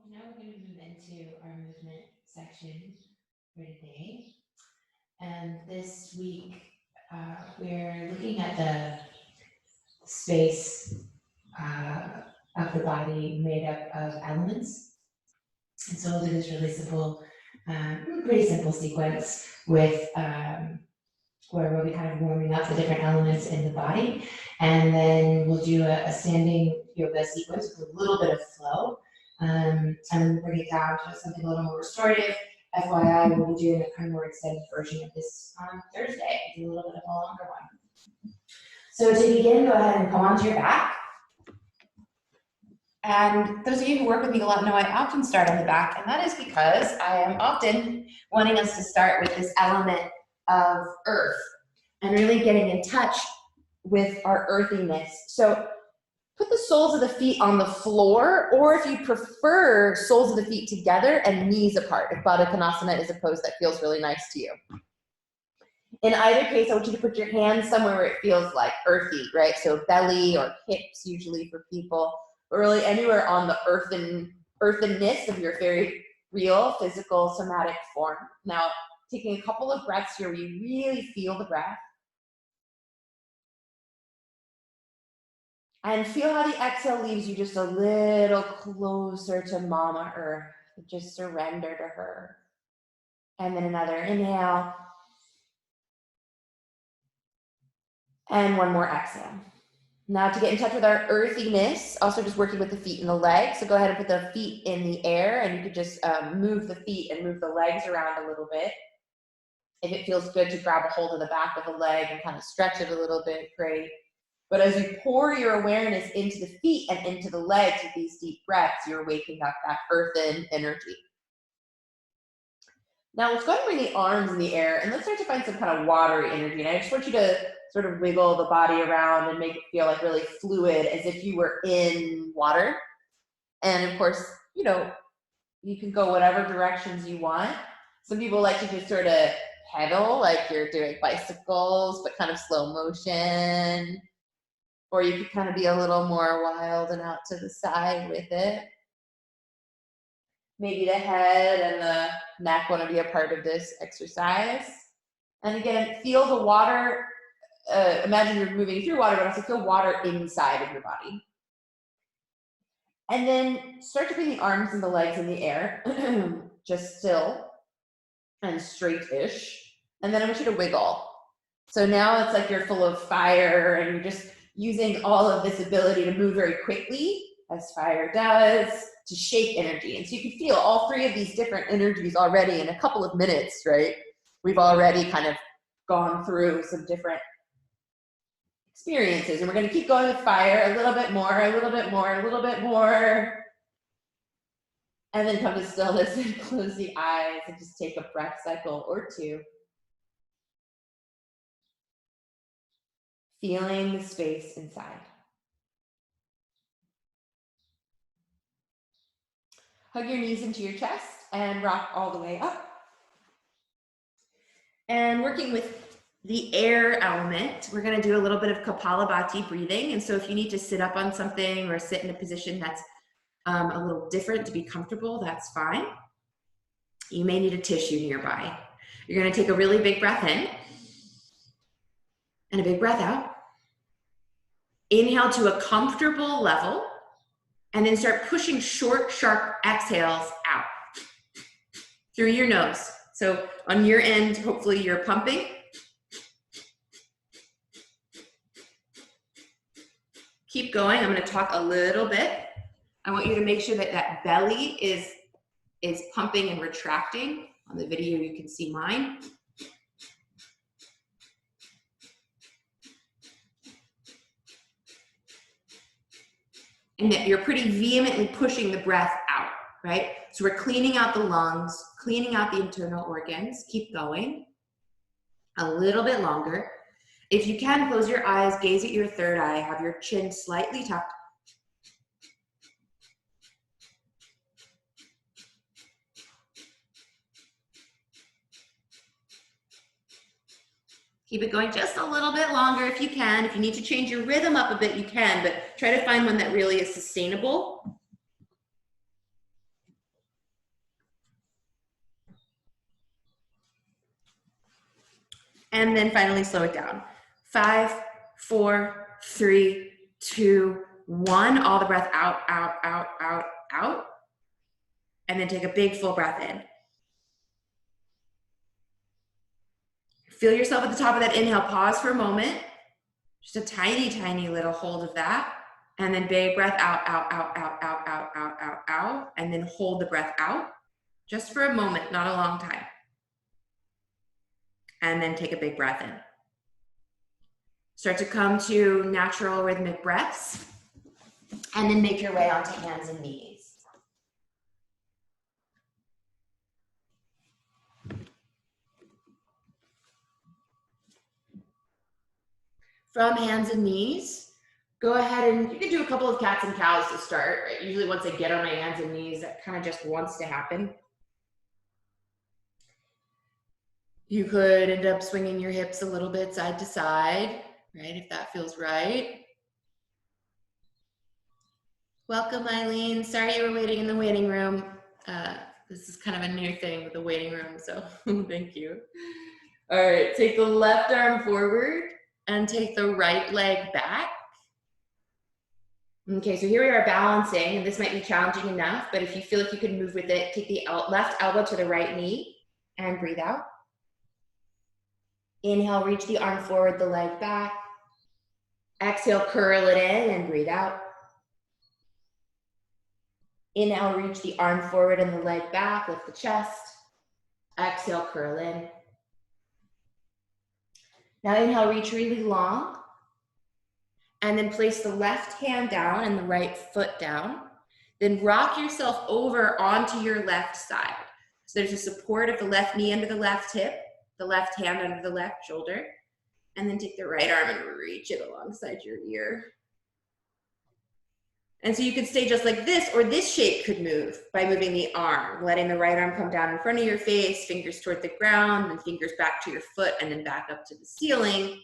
now we're going to move into our movement section for today. And this week, we're looking at the space of the body made up of elements. And so we'll do this really simple, pretty simple sequence with where we'll be kind of warming up the different elements in the body. And then we'll do a standing yoga sequence with a little bit of flow. And bring it down to something a little more restorative. FYI, we'll be doing a kind of more extended version of this on Thursday. Do a little bit of a longer one. So to begin, go ahead and come onto your back. And those of you who work with me a lot know I often start on the back, and that is because I am often wanting us to start with this element of earth and really getting in touch with our earthiness. So put the soles of the feet on the floor, or if you prefer, soles of the feet together and knees apart, if Baddha Konasana is a pose that feels really nice to you. In either case, I want you to put your hands somewhere where it feels like earthy, right? So belly or hips usually for people, but really anywhere on the earthenness of your very real physical somatic form. Now, taking a couple of breaths here where you really feel the breath. And feel how the exhale leaves you just a little closer to Mama Earth. Just surrender to her. And then another inhale. And one more exhale. Now to get in touch with our earthiness, also just working with the feet and the legs. So go ahead and put the feet in the air, and you could just move the feet and move the legs around a little bit. If it feels good to grab a hold of the back of the leg and kind of stretch it a little bit, great. But as you pour your awareness into the feet and into the legs with these deep breaths, you're waking up that earthen energy. Now let's go ahead and bring the arms in the air, and let's start to find some kind of watery energy. And I just want you to sort of wiggle the body around and make it feel like really fluid, as if you were in water. And of course, you know, you can go whatever directions you want. Some people like to just sort of pedal like you're doing bicycles, but kind of slow motion. Or you could kind of be a little more wild and out to the side with it. Maybe the head and the neck want to be a part of this exercise. And again, feel the water. Imagine you're moving through water, but also feel water inside of your body. And then start to bring the arms and the legs in the air, just still and straight-ish. And then I want you to wiggle. So now it's like you're full of fire, and you're just using all of this ability to move very quickly, as fire does, to shape energy. And so you can feel all three of these different energies already in a couple of minutes, right? We've already kind of gone through some different experiences, and we're going to keep going with fire a little bit more, a little bit more, a little bit more. And then come to stillness and close the eyes and just take a breath cycle or two. Feeling the space inside. Hug your knees into your chest and rock all the way up. And working with the air element, we're going to do a little bit of Kapalabhati breathing. And so if you need to sit up on something or sit in a position that's a little different to be comfortable, that's fine. You may need a tissue nearby. You're going to take a really big breath in and a big breath out. Inhale to a comfortable level, and then start pushing short, sharp exhales out through your nose. So on your end, hopefully you're pumping. Keep going. I'm going to talk a little bit. I want you to make sure that that belly is pumping and retracting. On the video, you can see mine. And that you're pretty vehemently pushing the breath out, right? So we're cleaning out the lungs, cleaning out the internal organs. Keep going. A little bit longer. If you can, close your eyes, gaze at your third eye, have your chin slightly tucked. Keep it going just a little bit longer if you can. If you need to change your rhythm up a bit, you can, but try to find one that really is sustainable. And then finally slow it down. 5, 4, 3, 2, 1. All the breath out, out, out, out, out. And then take a big full breath in. Feel yourself at the top of that inhale. Pause for a moment. Just a tiny, tiny little hold of that. And then big breath out, out, out, out, out, out, out, out, out. And then hold the breath out. Just for a moment, not a long time. And then take a big breath in. Start to come to natural rhythmic breaths. And then make your way onto hands and knees. From hands and knees, go ahead and you can do a couple of cats and cows to start. Right? Usually once I get on my hands and knees, that kind of just wants to happen. You could end up swinging your hips a little bit side to side, right, if that feels right. Welcome, Eileen. Sorry you were waiting in the waiting room. This is kind of a new thing with the waiting room, so thank you. All right, take the left arm forward and take the right leg back. Okay, so here we are balancing, and this might be challenging enough, but if you feel like you can move with it, take the left elbow to the right knee and breathe out. Inhale, reach the arm forward, the leg back. Exhale, curl it in and breathe out. Inhale, reach the arm forward and the leg back, lift the chest. Exhale, curl in. Now inhale, reach really long. And then place the left hand down and the right foot down. Then rock yourself over onto your left side. So there's a support of the left knee under the left hip, the left hand under the left shoulder. And then take the right arm and reach it alongside your ear. And so you could stay just like this, or this shape could move by moving the arm, letting the right arm come down in front of your face, fingers toward the ground, and fingers back to your foot, and then back up to the ceiling.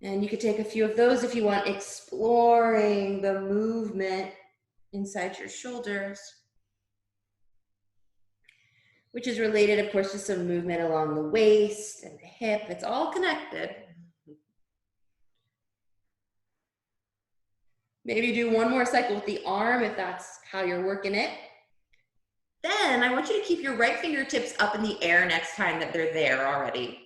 And you could take a few of those if you want, exploring the movement inside your shoulders, which is related, of course, to some movement along the waist and the hip. It's all connected. Maybe do one more cycle with the arm if that's how you're working it. Then I want you to keep your right fingertips up in the air next time that they're there already.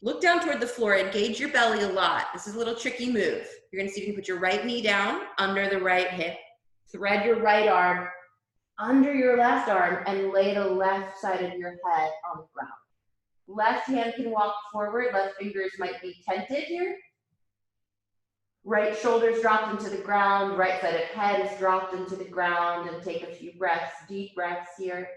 Look down toward the floor, engage your belly a lot. This is a little tricky move. You're gonna see if you can put your right knee down under the right hip, thread your right arm under your left arm, and lay the left side of your head on the ground. Left hand can walk forward, left fingers might be tented here. Right shoulder's dropped into the ground, right side of head is dropped into the ground, and take a few breaths, deep breaths here.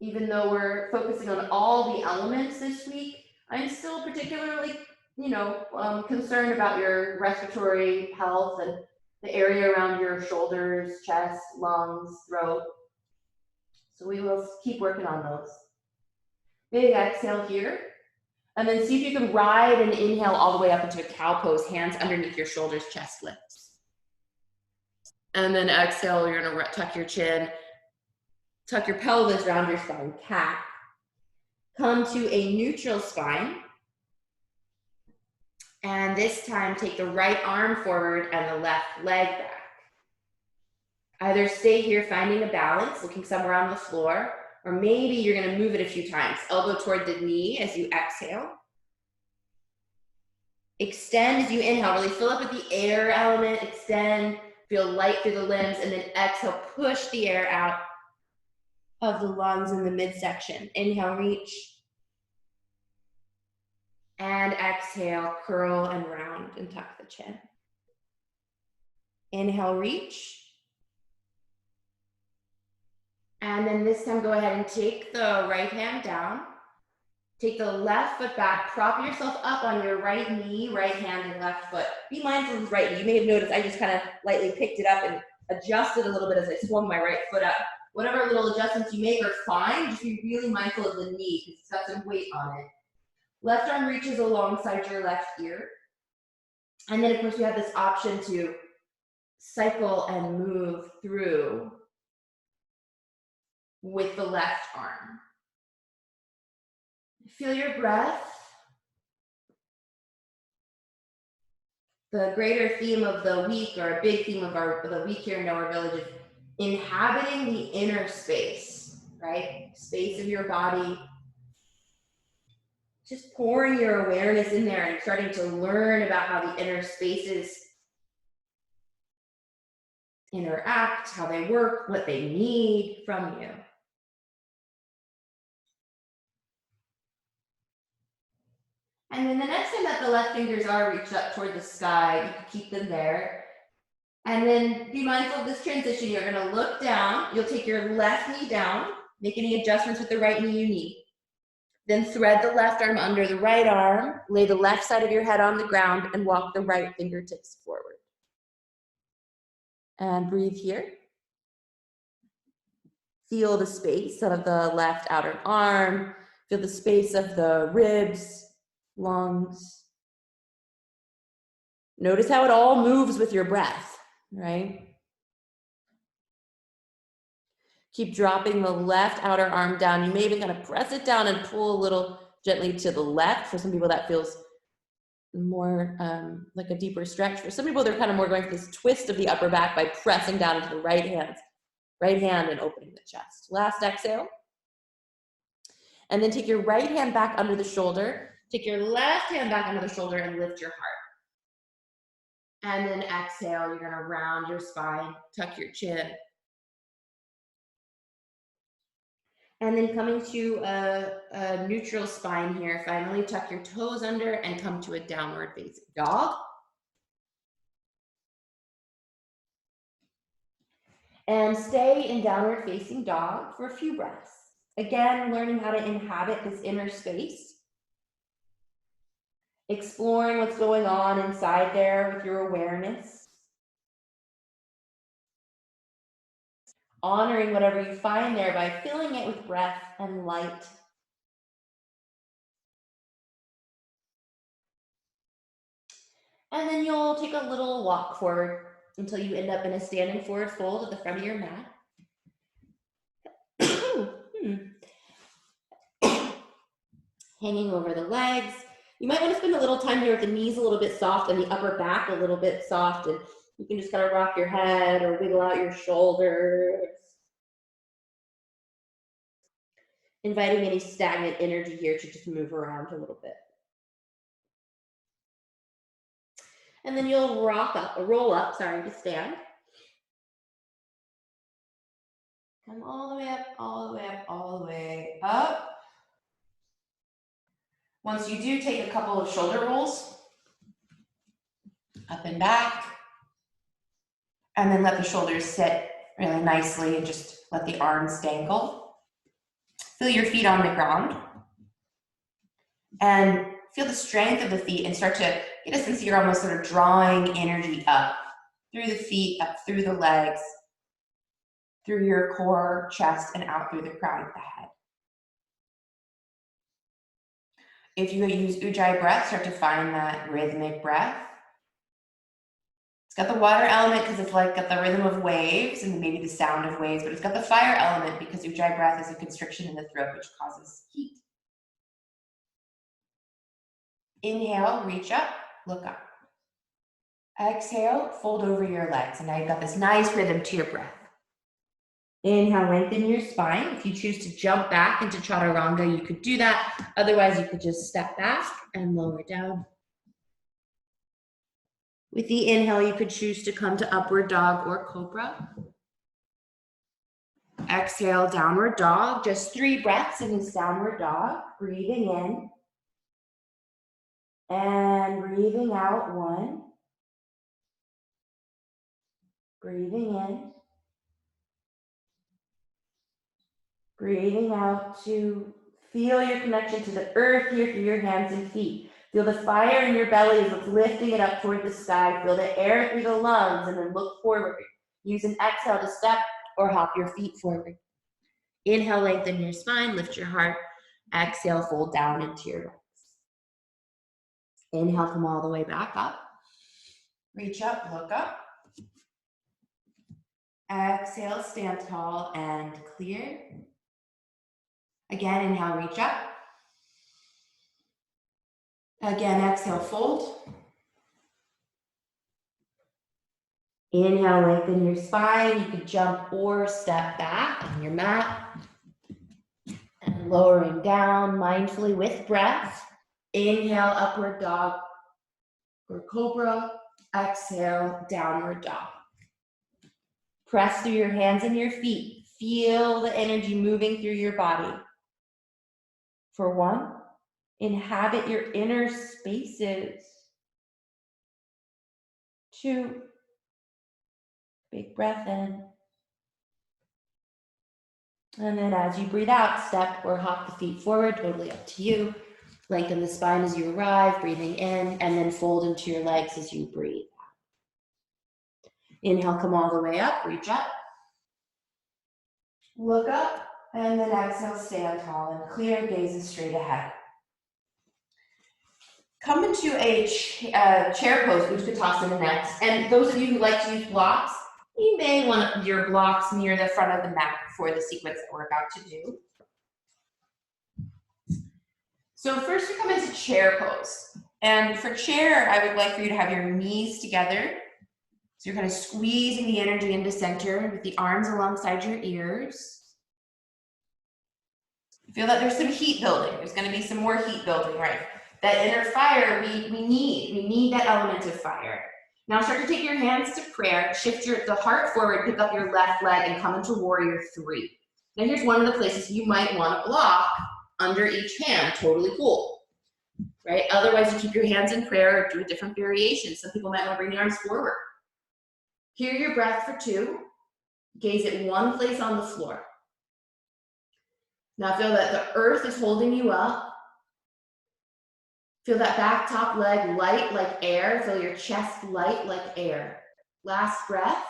Even though we're focusing on all the elements this week, I'm still particularly, concerned about your respiratory health and the area around your shoulders, chest, lungs, throat. So we will keep working on those. Big exhale here. And then see if you can ride and inhale all the way up into a cow pose, hands underneath your shoulders, chest lifts. And then exhale, you're gonna tuck your chin, tuck your pelvis around your spine, cat. Come to a neutral spine. And this time, take the right arm forward and the left leg back. Either stay here finding a balance, looking somewhere on the floor, or maybe you're gonna move it a few times. Elbow toward the knee as you exhale. Extend as you inhale, really fill up with the air element, extend, feel light through the limbs, and then exhale, push the air out of the lungs in the midsection. Inhale, reach. And exhale, curl and round and tuck the chin. Inhale, reach. And then this time, go ahead and take the right hand down. Take the left foot back, prop yourself up on your right knee, right hand and left foot. Be mindful of the right knee. You may have noticed I just kind of lightly picked it up and adjusted a little bit as I swung my right foot up. Whatever little adjustments you make are fine. Just be really mindful of the knee because it's got some weight on it. Left arm reaches alongside your left ear. And then of course we have this option to cycle and move through with the left arm. Feel your breath. The greater theme of the week, or a big theme of the week here in Nowhere Village, is inhabiting the inner space, right? Space of your body. Just pouring your awareness in there and starting to learn about how the inner spaces interact, how they work, what they need from you. And then the next time that the left fingers are reached up toward the sky, you can keep them there. And then be mindful of this transition. You're gonna look down, you'll take your left knee down, make any adjustments with the right knee you need. Then thread the left arm under the right arm, lay the left side of your head on the ground, and walk the right fingertips forward. And breathe here. Feel the space of the left outer arm, feel the space of the ribs, lungs. Notice how it all moves with your breath, right? Keep dropping the left outer arm down. You may even kind of press it down and pull a little gently to the left. For some people that feels more like a deeper stretch. For some people, they're kind of more going for this twist of the upper back by pressing down into the right hand and opening the chest. Last exhale. And then take your right hand back under the shoulder. Take your left hand back under the shoulder and lift your heart. And then exhale, you're gonna round your spine, tuck your chin. And then coming to a neutral spine here, finally tuck your toes under and come to a downward facing dog. And stay in downward facing dog for a few breaths. Again, learning how to inhabit this inner space. Exploring what's going on inside there with your awareness. Honoring whatever you find there by filling it with breath and light. And then you'll take a little walk forward until you end up in a standing forward fold at the front of your mat. Hanging over the legs. You might want to spend a little time here with the knees a little bit soft and the upper back a little bit soft, and you can just kind of rock your head or wiggle out your shoulders. Inviting any stagnant energy here to just move around a little bit. And then you'll roll up to stand. Come all the way up, all the way up, all the way up. Once you do, take a couple of shoulder rolls, up and back, and then let the shoulders sit really nicely and just let the arms dangle. Feel your feet on the ground and feel the strength of the feet and start to get a sense that you're almost sort of drawing energy up through the feet, up through the legs, through your core, chest, and out through the crown of the head. If you use Ujjayi breath, start to find that rhythmic breath. It's got the water element because it's like got the rhythm of waves and maybe the sound of waves, but it's got the fire element because Ujjayi breath is a constriction in the throat which causes heat. Inhale, reach up, look up. Exhale, fold over your legs, and now you've got this nice rhythm to your breath. Inhale, lengthen your spine. If you choose to jump back into chaturanga, you could do that. Otherwise, you could just step back and lower down. With the inhale, you could choose to come to upward dog or cobra. Exhale, downward dog. Just 3 breaths in this downward dog. Breathing in. And breathing out, 1. Breathing in. Breathing out, 2. Feel your connection to the earth here through your hands and feet. Feel the fire in your belly as it's lifting it up toward the sky. Feel the air through the lungs and then look forward. Use an exhale to step or hop your feet forward. Inhale, lengthen your spine, lift your heart. Exhale, fold down into your legs. Inhale, come all the way back up. Reach up, look up. Exhale, stand tall and clear. Again, inhale, reach up. Again, exhale, fold. Inhale, lengthen your spine. You could jump or step back on your mat. And lowering down mindfully with breath. Inhale, upward dog or cobra. Exhale, downward dog. Press through your hands and your feet. Feel the energy moving through your body. For 1, inhabit your inner spaces. 2, big breath in. And then as you breathe out, step or hop the feet forward, totally up to you. Lengthen the spine as you arrive, breathing in, and then fold into your legs as you breathe. Inhale, come all the way up, reach up. Look up, and then exhale, stand tall and clear, gazes straight ahead. Come into a chair pose, Utkatasana next. And those of you who like to use blocks, you may want your blocks near the front of the mat for the sequence that we're about to do. So first you come into chair pose. And for chair, I would like for you to have your knees together. So you're kind of squeezing the energy into center with the arms alongside your ears. Feel that there's some heat building. There's going to be some more heat building, right? That inner fire we need that element of fire. Now start to take your hands to prayer, shift the heart forward, pick up your left leg and come into warrior 3. Now here's one of the places you might want to block under each hand, totally cool, right? Otherwise you keep your hands in prayer or do a different variation. Some people might want to bring the arms forward. Hear your breath for 2, gaze at one place on the floor. Now feel that the earth is holding you up. Feel that back top leg light like air. Feel your chest light like air. Last breath.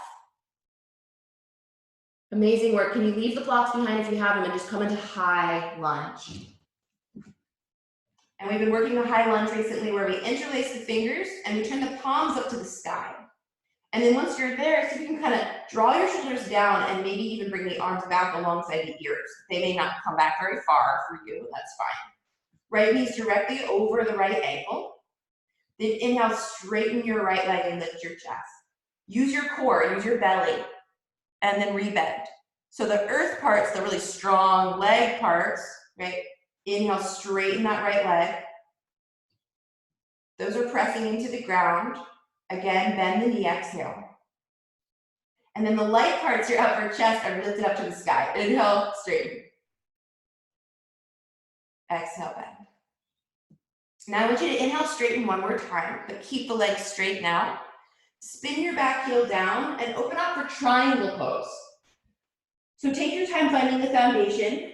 Amazing work. Can you leave the blocks behind if you have them and just come into high lunge? And we've been working the high lunge recently where we interlace the fingers and we turn the palms up to the sky. And then once you're there, so you can kind of draw your shoulders down and maybe even bring the arms back alongside the ears. They may not come back very far for you, that's fine. Right knee's directly over the right ankle. Then inhale, straighten your right leg and lift your chest. Use your core, use your belly, and then rebend. So the earth parts, the really strong leg parts, right? Inhale, straighten that right leg. Those are pressing into the ground. Again, bend the knee, exhale. And then the light parts, your upper chest, are lifted up to the sky. Inhale, straighten. Exhale, bend. Now I want you to inhale, straighten one more time, but keep the legs straight now. Spin your back heel down and open up for triangle pose. So take your time finding the foundation,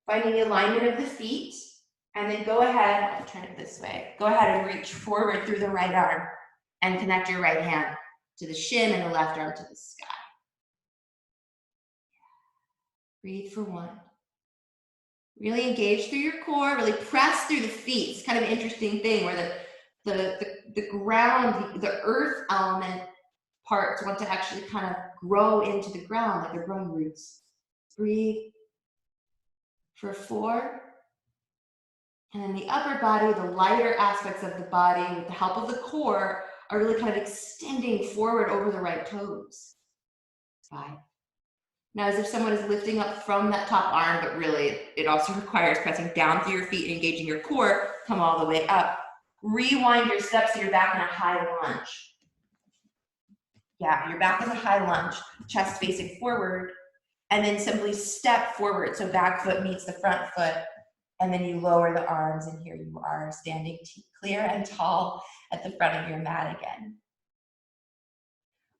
finding the alignment of the feet, and then go ahead, I'll turn it this way. Go ahead and reach forward through the right arm and connect your right hand to the shin and the left arm to the sky. Breathe for 1. Really engage through your core, really press through the feet. It's kind of an interesting thing where the ground, the earth element parts want to actually kind of grow into the ground like they're growing roots. Breathe for 4. And then the upper body, the lighter aspects of the body, with the help of the core, are really kind of extending forward over the right toes. 5. Now, as if someone is lifting up from that top arm, but really it also requires pressing down through your feet and engaging your core, come all the way up. Rewind your steps so you're back in a high lunge. Yeah, you're back in a high lunge, chest facing forward, and then simply step forward. So back foot meets the front foot, and then you lower the arms, and here you are standing clear and tall at the front of your mat again.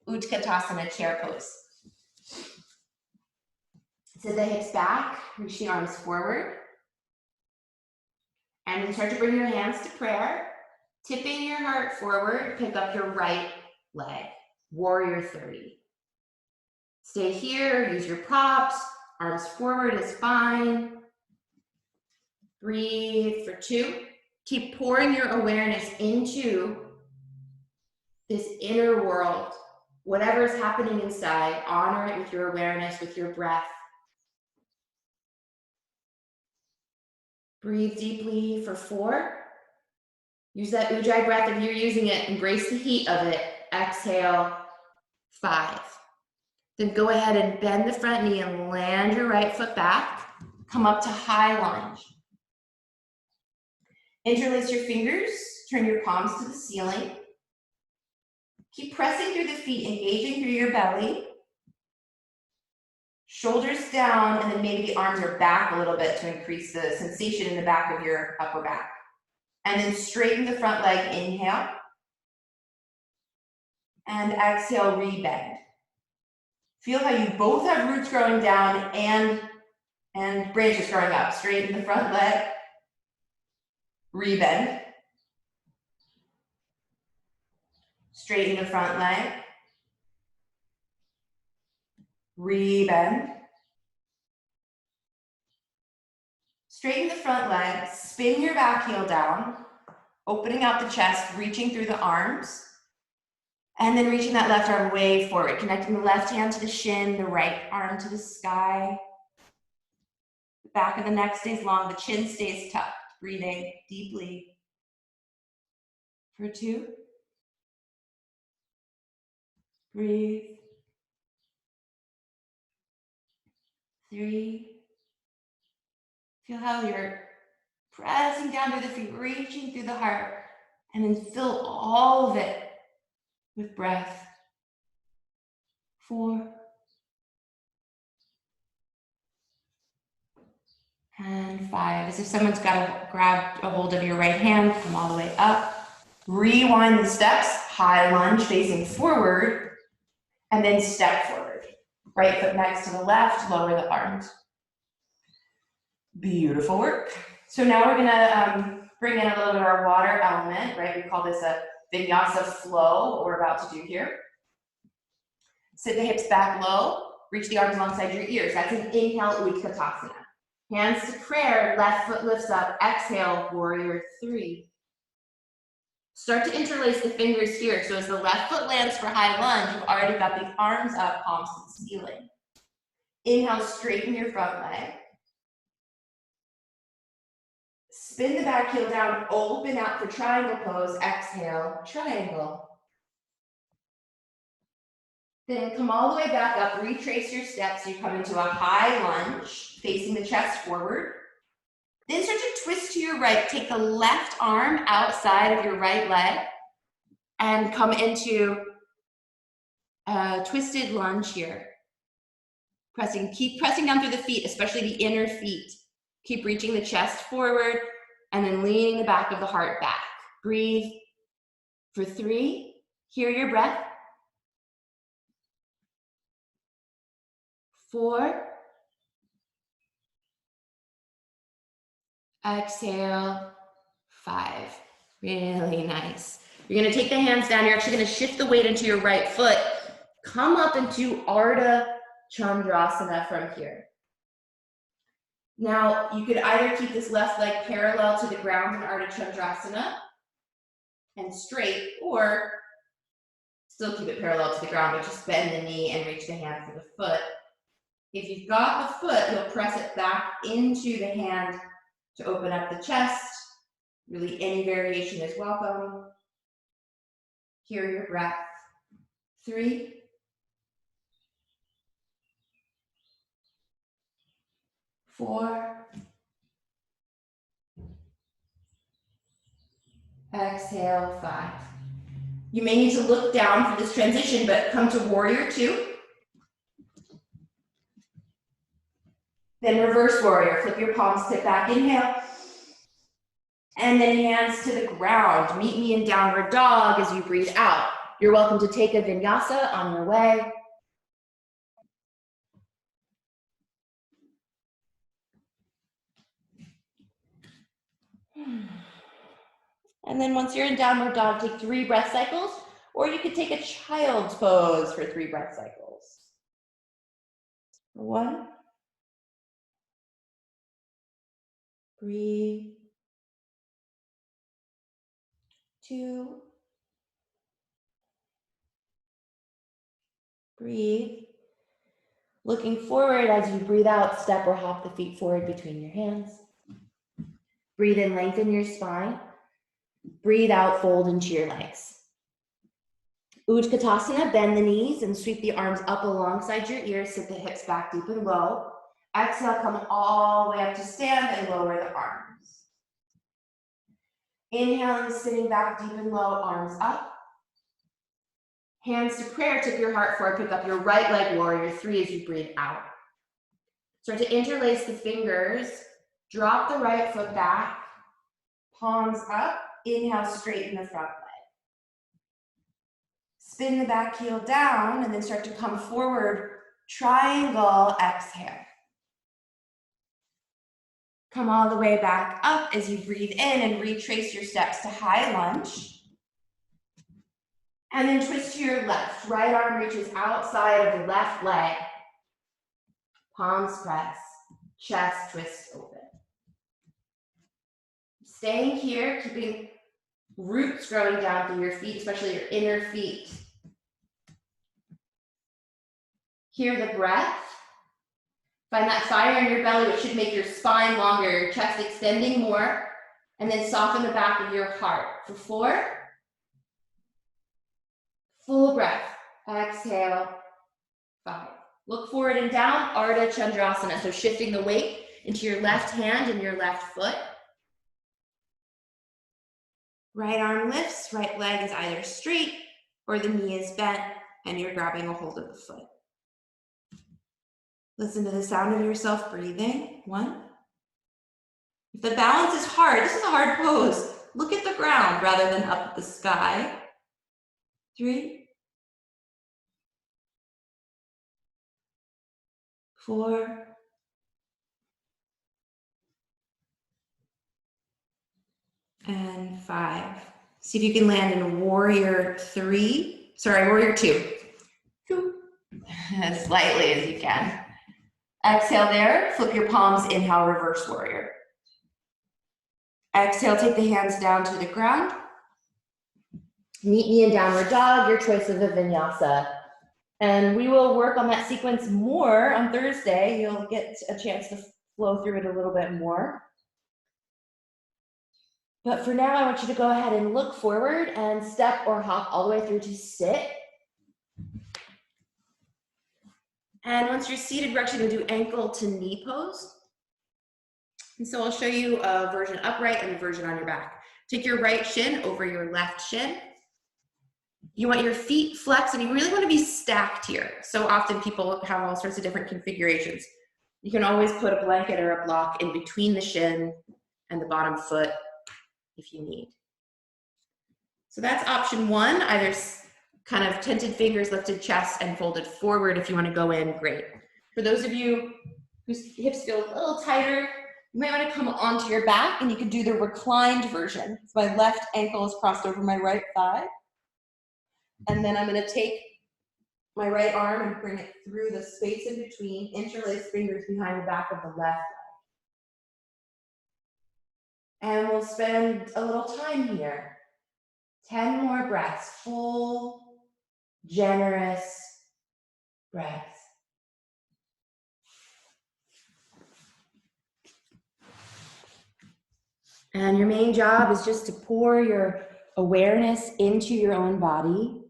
Utkatasana, chair pose. Sit the hips back, reach the arms forward. And then start to bring your hands to prayer. Tipping your heart forward, pick up your right leg. Warrior 3. Stay here, use your props. Arms forward is fine. Breathe for 2. Keep pouring your awareness into this inner world. Whatever is happening inside, honor it with your awareness, with your breath. Breathe deeply for 4. Use that ujjayi breath if you're using it. Embrace the heat of it. Exhale, 5. Then go ahead and bend the front knee and land your right foot back. Come up to high lunge. Interlace your fingers. Turn your palms to the ceiling. Keep pressing through the feet, engaging through your belly. Shoulders down, and then maybe the arms are back a little bit to increase the sensation in the back of your upper back. And then straighten the front leg, inhale. And exhale, rebend. Feel how you both have roots growing down and branches growing up. Straighten the front leg, rebend. Straighten the front leg, rebend. Straighten the front leg, spin your back heel down, opening out the chest, reaching through the arms, and then reaching that left arm way forward, connecting the left hand to the shin, the right arm to the sky. The back of the neck stays long, the chin stays tucked. Breathing deeply for 2. Breathe. 3. Feel how you're pressing down through the feet, reaching through the heart, and then fill all of it with breath. 4. And 5. As if someone's got to grab a hold of your right hand, come all the way up. Rewind the steps, high lunge facing forward, and then step forward. Right foot next to the left, lower the arms. Beautiful work. So now we're gonna bring in a little bit of our water element, right? We call this a vinyasa flow, what we're about to do here. Sit the hips back low, reach the arms alongside your ears. That's an inhale, Utkatasana. Hands to prayer, left foot lifts up, exhale, warrior 3. Start to interlace the fingers here. So as the left foot lands for high lunge, you've already got the arms up, palms to the ceiling. Inhale, straighten your front leg. Spin the back heel down, open out for triangle pose. Exhale, triangle. Then come all the way back up, retrace your steps. You come into a high lunge, facing the chest forward. Then start to twist to your right. Take the left arm outside of your right leg and come into a twisted lunge here. Keep pressing down through the feet, especially the inner feet. Keep reaching the chest forward and then leaning the back of the heart back. Breathe for 3. Hear your breath. 4. Exhale, 5. Really nice. You're gonna take the hands down. You're actually gonna shift the weight into your right foot. Come up into ardha chandrasana from here. Now, you could either keep this left leg parallel to the ground in ardha chandrasana and straight, or still keep it parallel to the ground, but just bend the knee and reach the hand for the foot. If you've got the foot, you'll press it back into the hand to open up the chest. Really, any variation is welcome. Hear your breath. 3. 4. Exhale, 5. You may need to look down for this transition, but come to warrior 2. Then reverse warrior. Flip your palms, tip back, inhale. And then hands to the ground. Meet me in downward dog as you breathe out. You're welcome to take a vinyasa on your way. And then once you're in downward dog, take 3 breath cycles, or you could take a child's pose for 3 breath cycles. 1. Breathe. 2. Breathe. Looking forward as you breathe out, step or hop the feet forward between your hands. Breathe in, lengthen your spine. Breathe out, fold into your legs. Utkatasana, bend the knees and sweep the arms up alongside your ears, sit the hips back deep and low. Exhale, come all the way up to stand and lower the arms. Inhaling, sitting back deep and low, arms up. Hands to prayer, tip your heart forward, pick up your right leg, warrior three as you breathe out. Start to interlace the fingers, drop the right foot back, palms up, inhale, straighten the front leg. Spin the back heel down and then start to come forward, triangle, exhale. Come all the way back up as you breathe in and retrace your steps to high lunge. And then twist to your left. Right arm reaches outside of the left leg. Palms press, chest twist open. Staying here, keeping roots growing down through your feet, especially your inner feet. Hear the breath. Find that fire in your belly, which should make your spine longer, your chest extending more, and then soften the back of your heart. For 4. Full breath. Exhale. 5. Look forward and down, ardha chandrasana. So shifting the weight into your left hand and your left foot. Right arm lifts, right leg is either straight or the knee is bent and you're grabbing a hold of the foot. Listen to the sound of yourself breathing. 1. If the balance is hard, this is a hard pose. Look at the ground rather than up at the sky. 3. 4. And 5. See if you can land in warrior 2. As slightly as you can. Exhale there, flip your palms, inhale, reverse warrior. Exhale, take the hands down to the ground. Meet me in downward dog, your choice of a vinyasa. And we will work on that sequence more on Thursday. You'll get a chance to flow through it a little bit more. But for now, I want you to go ahead and look forward and step or hop all the way through to sit. And once you're seated, we're actually going to do ankle to knee pose. And so I'll show you a version upright and a version on your back. Take your right shin over your left shin. You want your feet flexed and you really want to be stacked here. So often people have all sorts of different configurations. You can always put a blanket or a block in between the shin and the bottom foot if you need. So that's option 1, either kind of tented fingers, lifted chest, and folded forward. If you want to go in, great. For those of you whose hips feel a little tighter, you might want to come onto your back and you can do the reclined version. So my left ankle is crossed over my right thigh. And then I'm going to take my right arm and bring it through the space in between, interlace fingers behind the back of the left leg. And we'll spend a little time here. 10 more breaths, full, generous breaths. And your main job is just to pour your awareness into your own body.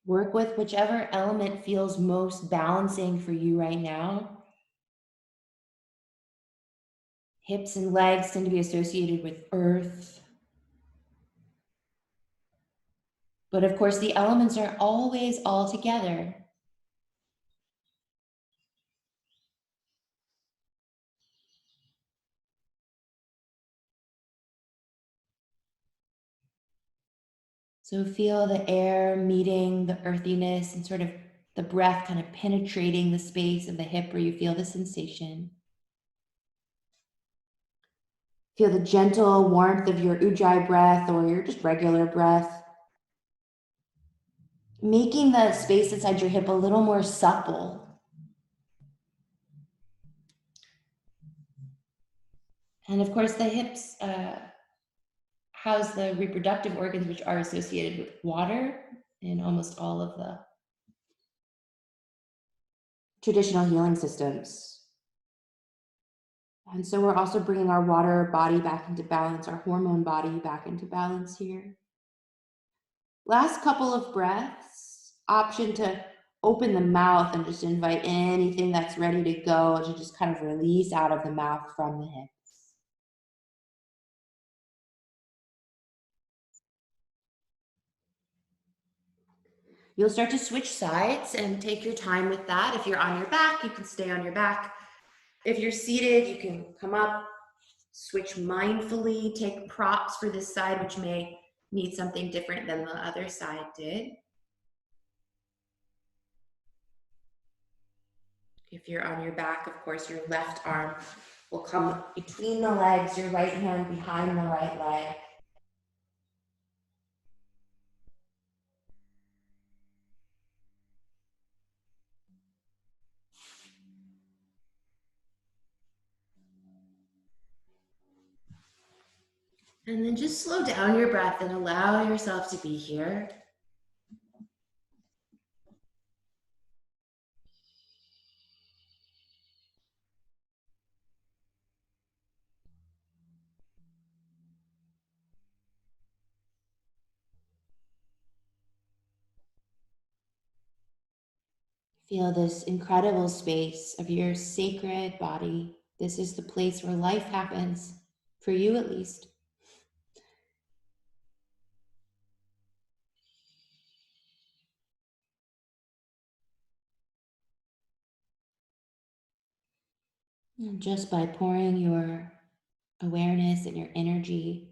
Work with whichever element feels most balancing for you right now. Hips and legs tend to be associated with earth. But of course, the elements are always all together. So feel the air meeting the earthiness and sort of the breath kind of penetrating the space of the hip where you feel the sensation. Feel the gentle warmth of your ujjayi breath or your just regular breath. Making the space inside your hip a little more supple. And of course, the hips house the reproductive organs which are associated with water in almost all of the traditional healing systems. And so we're also bringing our water body back into balance, our hormone body back into balance here. Last couple of breaths, option to open the mouth and just invite anything that's ready to go to just kind of release out of the mouth from the hips. You'll start to switch sides and take your time with that. If you're on your back, you can stay on your back. If you're seated, you can come up, switch mindfully, take props for this side, which may need something different than the other side did. If you're on your back, of course, your left arm will come between the legs, your right hand behind the right leg. And then just slow down your breath and allow yourself to be here. Feel this incredible space of your sacred body. This is the place where life happens, for you at least. And just by pouring your awareness and your energy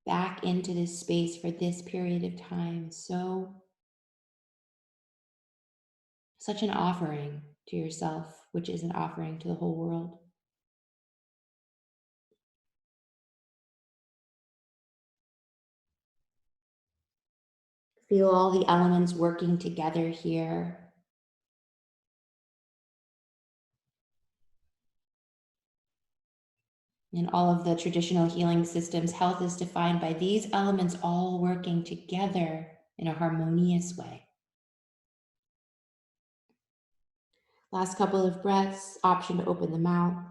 back into this space for this period of time, such an offering to yourself, which is an offering to the whole world. Feel all the elements working together here. In all of the traditional healing systems, health is defined by these elements all working together in a harmonious way. Last couple of breaths, option to open the mouth.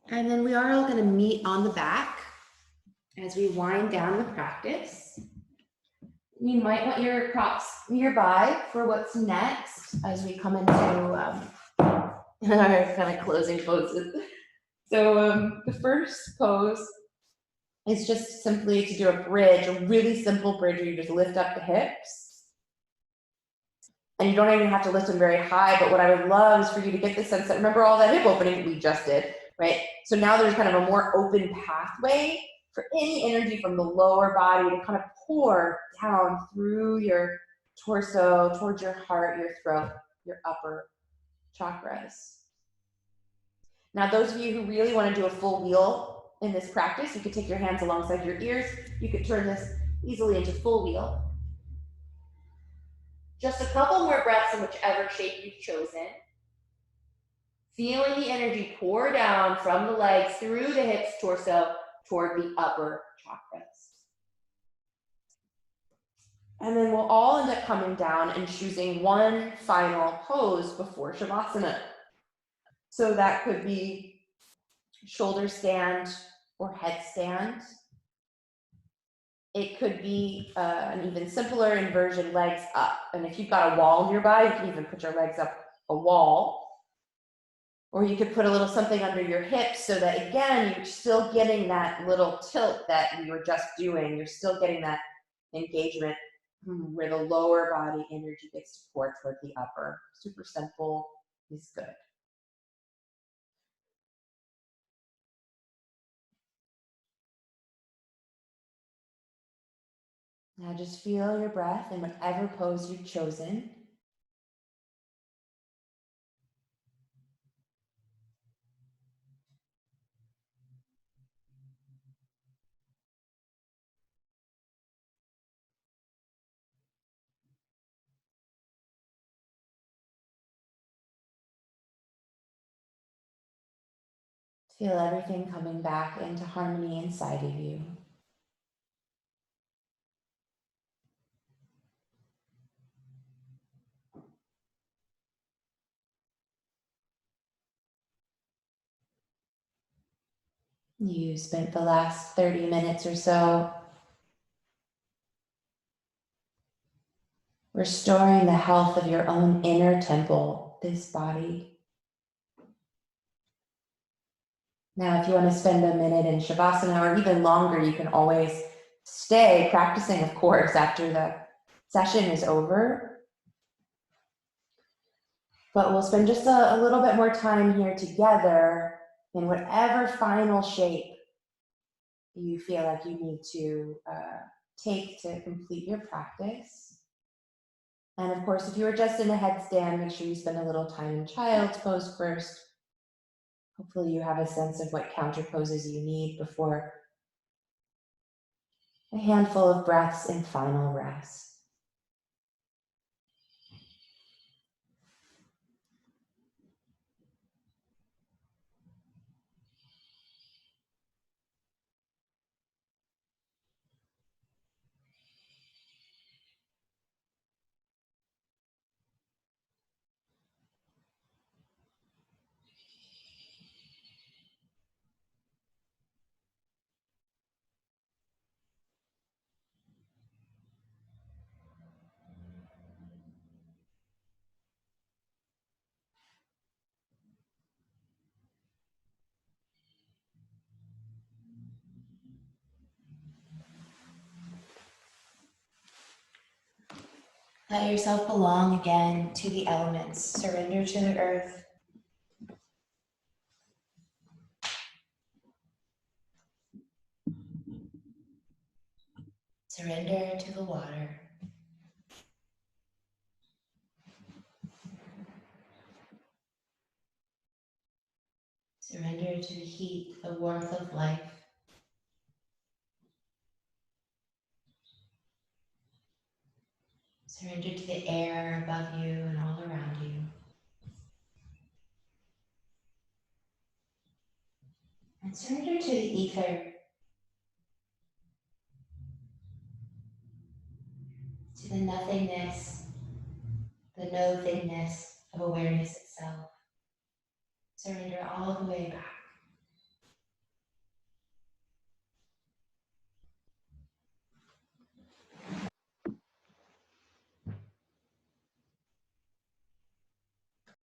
And then we are all going to meet on the back as we wind down the practice. You might want your props nearby for what's next as we come into our kind of closing poses. So the first pose is just simply to do a bridge, a really simple bridge where you just lift up the hips. And you don't even have to lift them very high, but what I would love is for you to get the sense that, remember all that hip opening we just did, right? So now there's kind of a more open pathway for any energy from the lower body to kind of pour down through your torso, towards your heart, your throat, your upper chakras. Now, those of you who really want to do a full wheel in this practice, you could take your hands alongside your ears. You could turn this easily into full wheel. Just a couple more breaths in whichever shape you've chosen. Feeling the energy pour down from the legs through the hips, torso, toward the upper chakras. And then we'll all end up coming down and choosing one final pose before Shavasana. So that could be shoulder stand or headstand. It could be an even simpler inversion, legs up. And if you've got a wall nearby, you can even put your legs up a wall. Or you could put a little something under your hips so that, again, you're still getting that little tilt that we were just doing. You're still getting that engagement where the lower body energy gets to pour toward the upper. Super simple is good. Now just feel your breath in whatever pose you've chosen. Feel everything coming back into harmony inside of you. You spent the last 30 minutes or so restoring the health of your own inner temple, this body. Now, if you want to spend a minute in Shavasana or even longer, you can always stay practicing, of course, after the session is over. But we'll spend just a little bit more time here together in whatever final shape you feel like you need to take to complete your practice. And of course, if you were just in a headstand, make sure you spend a little time in child's pose first. Hopefully you have a sense of what counter poses you need before a handful of breaths in final rest. Let yourself belong again to the elements. Surrender to the earth. Surrender to the water. Surrender to the heat, the warmth of life. Surrender to the air above you and all around you. And surrender to the ether, to the nothingness, the no-thingness of awareness itself. Surrender all the way back.